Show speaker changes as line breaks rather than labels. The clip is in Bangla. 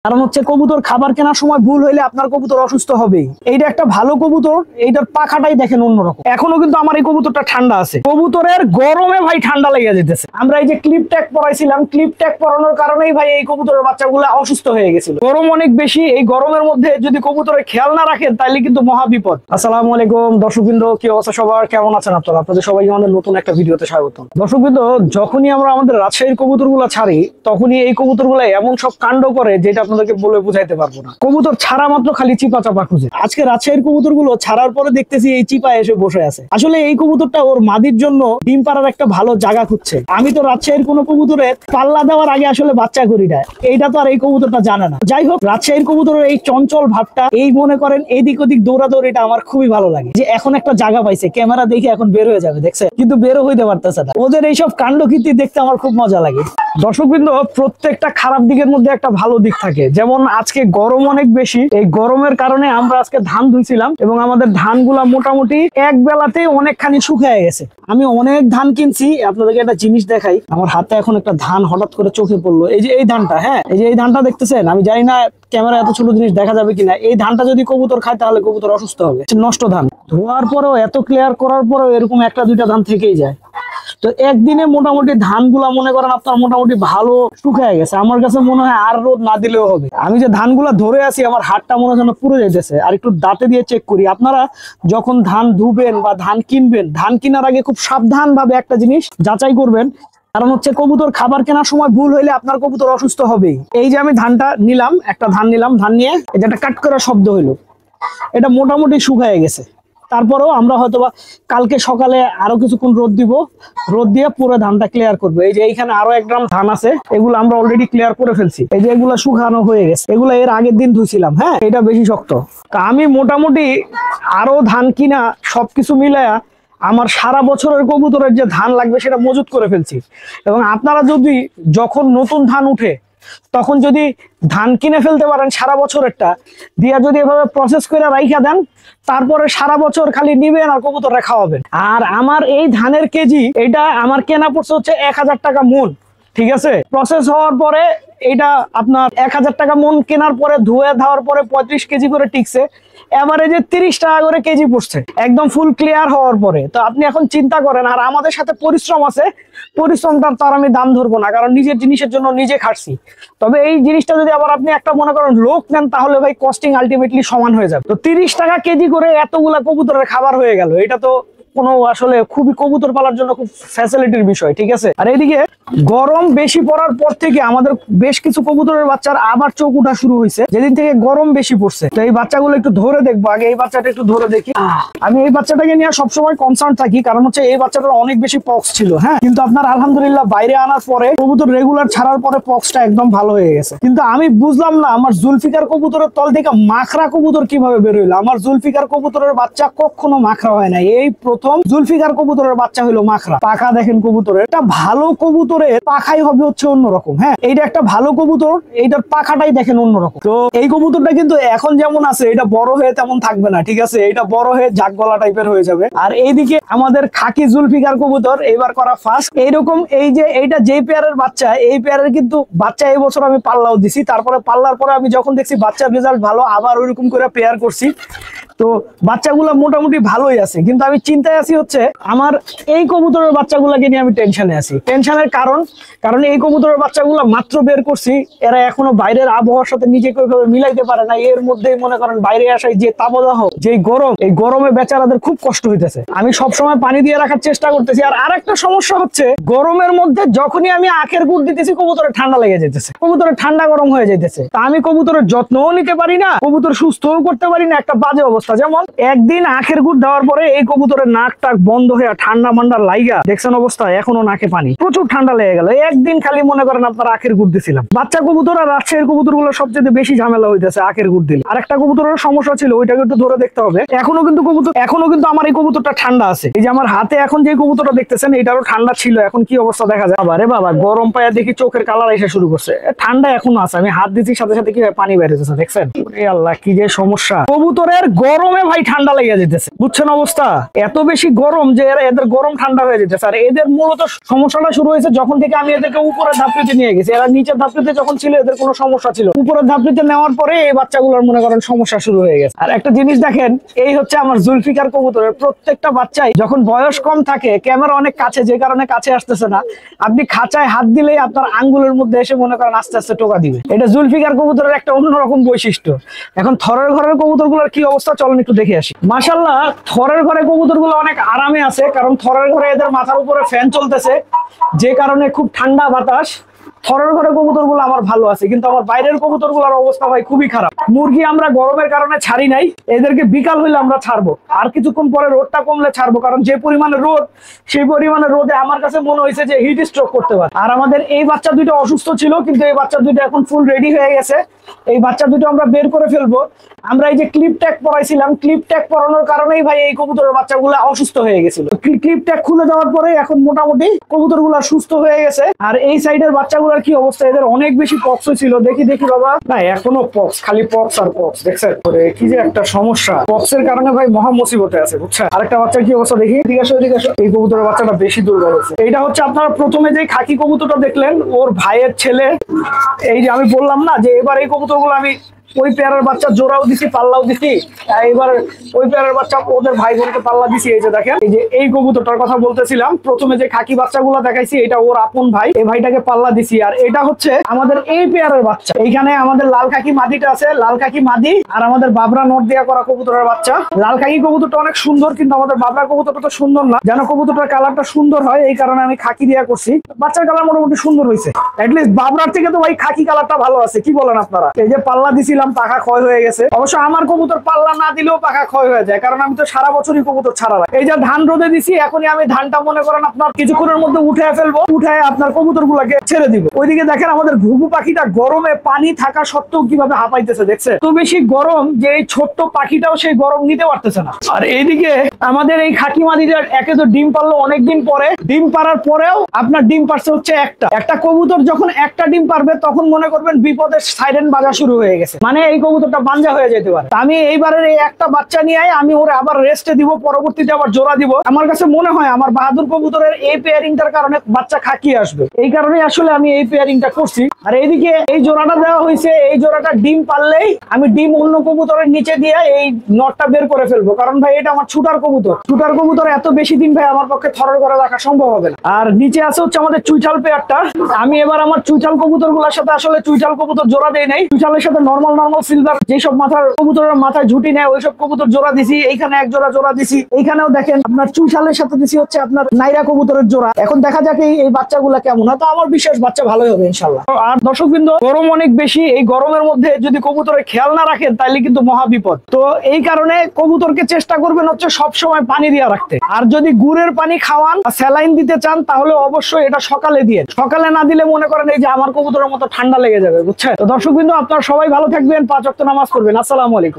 কারণ হচ্ছে কবুতর খাবার কেনার সময় ভুল হইলে আপনার কবুতর অসুস্থ হবেই। এইটা একটা ভালো কবুতর, এইটার পাখাটাই দেখেন অন্যরকম। এখনো কিন্তু আমার এই কবুতরটা ঠান্ডা আছে। কবুতরের গরমে ভাই ঠান্ডা লেগে যেতেছে। আমরা এই যে ক্লিপ ট্যাগ পরাইছিলাম, ক্লিপ ট্যাগ পরানোর কারণেই ভাই এই কবুতরের বাচ্চাগুলো অসুস্থ হয়ে গেছিল। গরম অনেক বেশি, এই গরমের মধ্যে যদি কবুতরের খেয়াল না রাখেন তাহলে কিন্তু মহা বিপদ। আসসালামু আলাইকুম দর্শকবৃন্দ, কি অবস্থা সবার, কেমন আছেন আপনারা? আপনাদের সবাইকে আমাদের নতুন একটা ভিডিওতে স্বাগতম। দর্শকবৃন্দ, যখনই আমরা আমাদের রাজশাহীর কবুতরগুলো ছাড়ি তখনই এই কবুতরগুলো এমন সব কাণ্ড করে যেটা আপনাদেরকে বলে বুঝাইতে পারবো না। কবুতর ছাড়া মাত্র খালি চিপা চাপা খুঁজে। আজকে রাজশাহীর কবুতরগুলো ছাড়ার পরে দেখতেছি এই চিপা এসে বসে আছে। আসলে এই কবুতরটা ওর মাদির জন্য ডিম পাড়ার একটা ভালো জায়গা খুঁজছে। আমি তো রাজশাহীর কোনো কবুতরের পাল্লা দেওয়ার আগে আসলে বাচ্চা করি না, এইটা তো আর এই কবুতরটা জানে না। যাই হোক, রাজশাহীর কবুতরের এই চঞ্চল ভাবটা, এই মনে করেন এদিক ওদিক দৌড়াদৌড়িটা আমার খুবই ভালো লাগে। যে এখন একটা জায়গা পাইছে, ক্যামেরা দেখে এখন বের হয়ে যাবে, দেখছে কিন্তু বেরো হইতে পারতেছে না। ওদের এইসব কাণ্ডকীর্তি দেখতে আমার খুব মজা লাগে। দর্শকবৃন্দ, প্রত্যেকটা খারাপ দিকের মধ্যে একটা ভালো দিক থাকে। যেমন আজকে গরম অনেক বেশি, এই গরমের কারণে আমরা আজকে ধান ধুইছিলাম এবং আমাদের ধানগুলা মোটামুটি এক বেলাতেই অনেকখানি শুকিয়ে গেছে। আমি অনেক ধান কিনছি। আপনাদেরকে একটা জিনিস দেখাই, আমার হাতে এখন একটা ধান হঠাৎ করে চোখে পড়লো। এই যে এই ধানটা, হ্যাঁ এই যে এই ধানটা দেখতেছেন, আমি জানি না ক্যামেরা এত ছোট জিনিস দেখা যাবে কিনা। এই ধানটা যদি কবুতর খায় তাহলে কবুতর অসুস্থ হবে। নষ্ট ধান ধোয়ার পরেও, এত ক্লিয়ার করার পরেও এরকম একটা দুইটা ধান থেকেই যায়। তো একদিনে মোটামুটি ধানগুলা মনে করেন আপনার মোটামুটি ভালো শুকিয়ে গেছে। আমার কাছে মনে হয় আর রোদ না দিলেও হবে। আমি যে ধানগুলা ধরে আছি আমার হাতটা মনে হয় পুরো যাইতেছে। আর একটু দাঁতে দিয়ে চেক করি। আপনারা যখন ধান ধুবেন বা ধান কিনবেন, ধান কেনার আগে খুব সাবধান ভাবে একটা জিনিস যাচাই করবেন। কারণ হচ্ছে কবুতর খাবার কেনার সময় ভুল হইলে আপনার কবুতর অসুস্থ হবেই। এই যে আমি ধানটা নিলাম, একটা ধান নিলাম, ধান নিয়ে এটা একটা কাট করার শব্দ হইলো, এটা মোটামুটি শুকিয়ে গেছে। তারপরেও আমরা হয়তোবা কালকে সকালে আরো কিছুক্ষণ রোদ দিব, রোদ দিয়ে পুরো ধানটা ক্লিয়ার করবো। এই যে এইখানে আরো 1 গ্রাম ধান আছে, এগুলো আমরা অলরেডি ক্লিয়ার করে ফেলছি। এই যে এগুলো শুকানো হয়ে গেছে, এগুলো এর আগের দিন ধুইছিলাম। হ্যাঁ, এটা বেশি শক্ত। তা আমি মোটামুটি আরো ধান কিনা সবকিছু মিলায়া আমার সারা বছরের কবুতরের যে ধান লাগবে সেটা মজুত করে ফেলছি। এবং আপনারা যদি যখন নতুন ধান উঠে তখন যদি ধান কিনে ফেলতে পারেন সারা বছরেরটা দিয়া, যদি এভাবে প্রসেস করে রাইখা দেন, তারপরে সারা বছর খালি নিবেন আর কবুতররা খাওয়াবেন। আর আমার এই ধানের কেজি, এটা আমার কেনা পড়ছে হচ্ছে 1000 টাকা মন। ঠিক আছে, প্রসেস হওয়ার পরে এটা আপনার 1000 টাকা মন কেনার পরে ধুয়ে ধাওয়ার পরে 35 কেজি করে টিকছে। এভারেজে 30 টাকা করে কেজি পড়ছে একদম ফুল ক্লিয়ার হওয়ার পরে। তো আপনি এখন চিন্তা করেন, আর আমাদের সাথে পরিশ্রম আছে, পরিশ্রমটার তো আর আমি দাম ধরবো না, কারণ নিজের জিনিসের জন্য নিজে খাটছি। তবে এই জিনিসটা যদি আবার আপনি একটা মনে করেন লোক নেন, তাহলে ভাই কস্টিং আলটিমেটলি সমান হয়ে যাবে। তো 30 টাকা কেজি করে এতগুলা কবুতরের খাবার হয়ে গেল। এটা তো কোনো আসলে খুবই কবুতর পালার জন্য খুব ফ্যাসিলিটির বিষয়। ঠিক আছে, আর এইদিকে গরম বেশি পড়ার পর থেকে আমাদের বেশ কিছু কবুতরের বাচ্চার আবার চোখ উঠা শুরু হয়েছে, যেদিন থেকে গরম বেশি পড়ছে। তো এই বাচ্চাগুলো একটু ধরে দেখবো। আগে এই বাচ্চাটা একটু ধরে দেখি। আমি এই বাচ্চাটাকে নিয়ে সবসময় কনসার্ন থাকি, কারণ হচ্ছে এই বাচ্চাটার অনেক বেশি পক্স ছিল। হ্যাঁ, কিন্তু আপনার আলহামদুলিল্লাহ বাইরে আনার পরে কবুতর রেগুলার ছাড়ার পরে পক্সটা একদম ভালো হয়ে গেছে। কিন্তু আমি বুঝলাম না আমার জুলফিকার কবুতরের তল থেকে মাখরা কবুতর কিভাবে বের হইলো। আমার জুলফিকার কবুতরের বাচ্চা কখনো মাখরা হয় না, এই প্রথম জুলফিকার কবুতরের বাচ্চা হইলো মাখরা। পাখা দেখেন কবুতরের, একটা ভালো কবুতরের পাখাই হবে হচ্ছে অন্যরকম। হ্যাঁ, এইটা একটা ভালো কবুতর, এইটার পাখাটাই দেখেন অন্যরকম। তো এই কবুতরটা কিন্তু এখন যেমন আছে এটা বড় হয়ে তেমন থাকবে না। ঠিক আছে, এটা বড় হয়ে জাগ গলা টাইপের হয়ে যাবে। আর এইদিকে আমাদের খাকি জুলফিকার কবুতর এবার করা ফার্স্ট এইরকম। এই যে এইটা যেই পেয়ারের বাচ্চা, এই পেয়ারের কিন্তু বাচ্চা এই বছর আমি পাল্লাও দিছি। তারপরে পাল্লার পরে আমি যখন দেখছি বাচ্চার রেজাল্ট ভালো, আবার ওইরকম করে পেয়ার করছি। তো বাচ্চাগুলা মোটামুটি ভালোই আছে, কিন্তু আমি চিন্তায় আছি হচ্ছে আমার এই কবুতরের বাচ্চাগুলাকে নিয়ে আমি টেনশনে আছি। টেনশনের কারণ এই কবুতরের বাচ্চাগুলা মাত্র বের করছি, এরা এখনো বাইরের আবহাওয়ার সাথে নিজেকে ওইভাবে মিলাইতে পারে না। এর মধ্যেই মনে করেন বাইরে আসায় যে তাপদাহ, যে গরম, এই গরমে বেচারাদের খুব কষ্ট হইতেছে। আমি সবসময় পানি দিয়ে রাখার চেষ্টা করতেছি। আর আরেকটা সমস্যা হচ্ছে, গরমের মধ্যে যখনই আমি আখের গুড় দিতেছি কবুতরের ঠান্ডা লেগে যেতেছে, কবুতরের ঠান্ডা গরম হয়ে যেতেছে। তা আমি কবুতরের যত্নও নিতে পারি না, কবুতর সুস্থও করতে পারি না, একটা বাজে অবস্থা। যেমন একদিন আখের গুড় দেওয়ার পরে এই কবুতরের নাক টাক বন্ধ হয়ে ঠান্ডা মান্ডা লাইগা দেখছেন অবস্থা, এখনো নাকে পানি, প্রচুর ঠান্ডা লেগে গেল। একদিন খালি মনে করেন আপনার আখের গুড় দিছিলাম। বাচ্চা কবুতর আর রাজশাহীর কবুতর গুলো সবচেয়ে বেশি ঝামেলা হইতেছে আখের গুড় দিলে। আর একটা কবুতরের সমস্যা ছিল, ওইটাকে একটু ধরে দেখতে হবে। এখনো কিন্তু আমার এই কবুতরটা ঠান্ডা আছে। এই যে আমার হাতে এখন যে কবুতরটা দেখতেছেন এটারও ঠান্ডা ছিল। এখন কি অবস্থা দেখা যায়, আরে বাবা গরম পায়া দেখি চোখের কালার এসে শুরু করছে। ঠান্ডা এখনো আছে, আমি হাত দিচ্ছি সাথে সাথে কি পানি বের হচ্ছে দেখছেন। আল্লাহ কি যে সমস্যা, কবুতরের গরমে ভাই ঠান্ডা লেগে যেতেছে। বুঝছেন অবস্থা? এত বেশি গরম যে এদের গরম ঠান্ডা হয়ে যেতে স্যার। এদের মূলত সমস্যাটা শুরু হয়েছে যখন থেকে আমি এদেরকে উপরের ধাপড়িতে নিয়ে গেছি। এরা নিচের ধাপড়িতে যখন ছিল এদের কোনো সমস্যা ছিল, উপরের ধাপড়িতে নেওয়ার পরে এই বাচ্চাগুলোর মনে করেন সমস্যা শুরু হয়ে গেছে। আর একটা জিনিস দেখেন, এই হচ্ছে আমার জুলফিকার কবুতরের প্রত্যেকটা বাচ্চাই যখন বয়স কম থাকে, ক্যামেরা অনেক কাছে যে কারণে কাছে আসতেছে না, আপনি খাঁচায় হাত দিলেই আপনার আঙ্গুলের মধ্যে এসে মনে করেন আস্তে আস্তে টোকা দিবে। এটা জুলফিকার কবুতরের একটা অন্যরকম বৈশিষ্ট্য। এখন থরের ঘরের কবুতরগুলোর কি অবস্থা চলেন একটু দেখে আসি। মাশাআল্লাহ, থরের ঘরে কবুতরগুলো অনেক আরামে আছে, কারণ থরের ঘরে এদের মাথার উপরে ফ্যান চলতেছে, যে কারণে খুব ঠান্ডা বাতাস। থরের ঘরে কবুতরগুলো আমার ভালো আছে, কিন্তু আমার বাইরের কবুতরগুলোর অবস্থা ভাই খুবই খারাপ। মুরগি আমরা গরমের কারণে ছাড়ি নাই, এদেরকে বিকাল হইলে আমরা ছাড়বো, আর কিছুক্ষণ পরে রোদটা কমলে ছাড়বো, কারণ যে পরিমাণে রোদ, সেই পরিমাণে রোদে আমার কাছে মনে হয়েছে যে হিট স্ট্রোক করতে পারে। আর আমাদের এই বাচ্চা দুটো অসুস্থ ছিল, কিন্তু এই বাচ্চা দুটো এখন ফুল রেডি হয়ে গেছে। এই বাচ্চা দুটো আমরা বের করে ফেলবো। আমরা এই যে ক্লিপ ট্যাগ পরাইছিলাম, ক্লিপ ট্যাগ পরানোর কারণেই ভাই এই কবুতরের বাচ্চাগুলো অসুস্থ হয়ে গেছিল। ক্লিপ ট্যাগ খুলে দেওয়ার পরে এখন মোটামুটি কবুতরগুলো সুস্থ হয়ে গেছে। আর এই সাইডের বাচ্চাগুলোর কি অবস্থা, এদের অনেক বেশি পক্স ছিল। দেখি বাবা, না এখনো পক্স, খালি পক্স আর পক্স। দেখছেন কি যে একটা সমস্যা, পক্সের কারণে ভাই মহা মুসিবতে আছে, বুঝছেন। আরেকটা বাচ্চার কি অবস্থা দেখি, এদিকে আসো। এই কবুতরের বাচ্চাটা বেশি দুর্বল হয়েছে। এইটা হচ্ছে আপনারা প্রথমে যে খাকি কবুতরটা দেখলেন, ওর ভাইয়ের ছেলে। এই যে আমি বললাম না যে এবার এই কবুতরগুলো আমি ওই পেয়ারের বাচ্চা জোড়াও দিছি, পাল্লাও দিছি। এবার ওই পেয়ারের বাচ্চা ওদের ভাই বোনকে পাল্লা দিছি। এই যে দেখেন, এই যে এই কবুতরটার কথা বলতেছিলাম, প্রথমে যে খাকি বাচ্চাগুলো দেখাইছি, এটা ওর আপন ভাই, এই ভাইটাকে পাল্লা দিছি। আর এটা হচ্ছে আমাদের এই পেয়ারের বাচ্চা। এইখানে আমাদের লাল খাকি মাদিটা আছে, লাল খাকি মাদি, আর আমাদের বাবরা নট দিয়া করা কবুতরের বাচ্চা। লাল খাকি কবুতরটা অনেক সুন্দর, কিন্তু আমাদের বাবরা কবুতরটা তো সুন্দর না। যেন কবুতরটার কালারটা সুন্দর হয়, এই কারণে আমি খাকি দিয়া করছি। বাচ্চার কালার মোটামুটি সুন্দর হয়েছে, অ্যাটলিস্ট বাবরার থেকে তো ভাই খাকি কালারটা ভালো আছে। কি বলেন আপনারা? এই যে পাল্লা দিছি, পাখা ক্ষয় হয়ে গেছে। অবশ্য আমার কবুতর পাল্লা না দিলেও পাখা ক্ষয় হয়ে যায়, কারণ আমি তো সারা বছরই কবুতর ছাড়া রাখি। এই যে ধান রোদে দিছি, এখনই আমি ধানটা মনে করেন আপনার কিছুক্ষণের মধ্যে উঠে ফেলবো, উঠে আপনার কবুতর গুলাকে ছেড়ে দিব। ওইদিকে দেখেন আমাদের ঘুঘু পাখিটা গরমে পানি থাকা সত্ত্বেও কিভাবে হাঁপাইতেছে, দেখছে তো বেশি গরম যে এই ছোট্ট পাখিটাও সেই গরম নিতে পারতেছে না। আর এইদিকে আমাদের এই খাকি মাদিটার একে তো ডিম পারলো অনেকদিন পরে, ডিম পারার পরেও আপনার ডিম পারছে হচ্ছে একটা কবুতর। যখন একটা ডিম পারবে তখন মনে করবেন বিপদের সাইরেন বাজা শুরু হয়ে গেছে, মানে এই কবুতরটা বাঞ্জা হয়ে যেতে পারে। আমি এইবারের এই একটা বাচ্চা নিয়ে আমি ওরে আবার রেস্টে দিব, পরবর্তীতে আবার জোড়া দিব। আমার কাছে মনে হয় আমার বাহাদুর কবুতরের এই পেয়ারিংটার কারণে বাচ্চা খাকিয়ে আসবে, এই কারণে আসলে আমি এই পেয়ারিংটা করছি। আর এইদিকে এই জোড়াটা দেওয়া হয়েছে, এই জোড়াটা ডিম পারলেই আমি ডিম অন্য কবুতরের নিচে দিয়ে এই নটটা বের করে ফেলবো, কারণ ভাই এটা আমার ছুটার কবুতর এত বেশি দিন ভাই আমার পক্ষে থরের ঘরে রাখা সম্ভব হবে না। আর নিচে আছে হচ্ছে আমাদের চুইঠাল পেয়ারটা। আমি এবার আমার চুইঠাল কবুতর গুলার সাথে আসলে চুইঠাল কবুতর জোড়া দেই নাই, চুইঠালের সাথে নর্মাল সিলভার যেসব মাথার কবুতরের মাথায় ঝুটি নেয় ওইসব কবুতর জোড়া দিছি। এইখানে এক জোড়া দিছি, এইখানেও দেখেন আপনার চুইঠালের সাথে দিছি হচ্ছে আপনার নাইরা কবুতরের জোড়া। এখন দেখা যাক এই বাচ্চাগুলা কেমন হয়, তো আমার বিশ্বাস বাচ্চা ভালোই হবে ইনশাল্লাহ। আর দর্শকবৃন্দ, গরম অনেক বেশি, এই গরমের মধ্যে যদি কবুতরের খেয়াল না রাখেন তাহলে কিন্তু মহা বিপদ। তো এই কারণে কবুতরকে চেষ্টা করবেন হচ্ছে সবসময় পানি দিয়ে রাখতে। আর যদি গুড়ের পানি খাওয়ান, স্যালাইন দিতে চান, তাহলে অবশ্যই এটা সকালে দিয়ে, সকালে না দিলে মনে করেন এই যে আমার কবুতরের মতো ঠান্ডা লেগে যাবে, বুঝছেন। তো দর্শকবৃন্দ, আপনারা সবাই ভালো থাকবেন, 5 ওয়াক্ত নামাজ পড়বেন। আসসালামু আলাইকুম।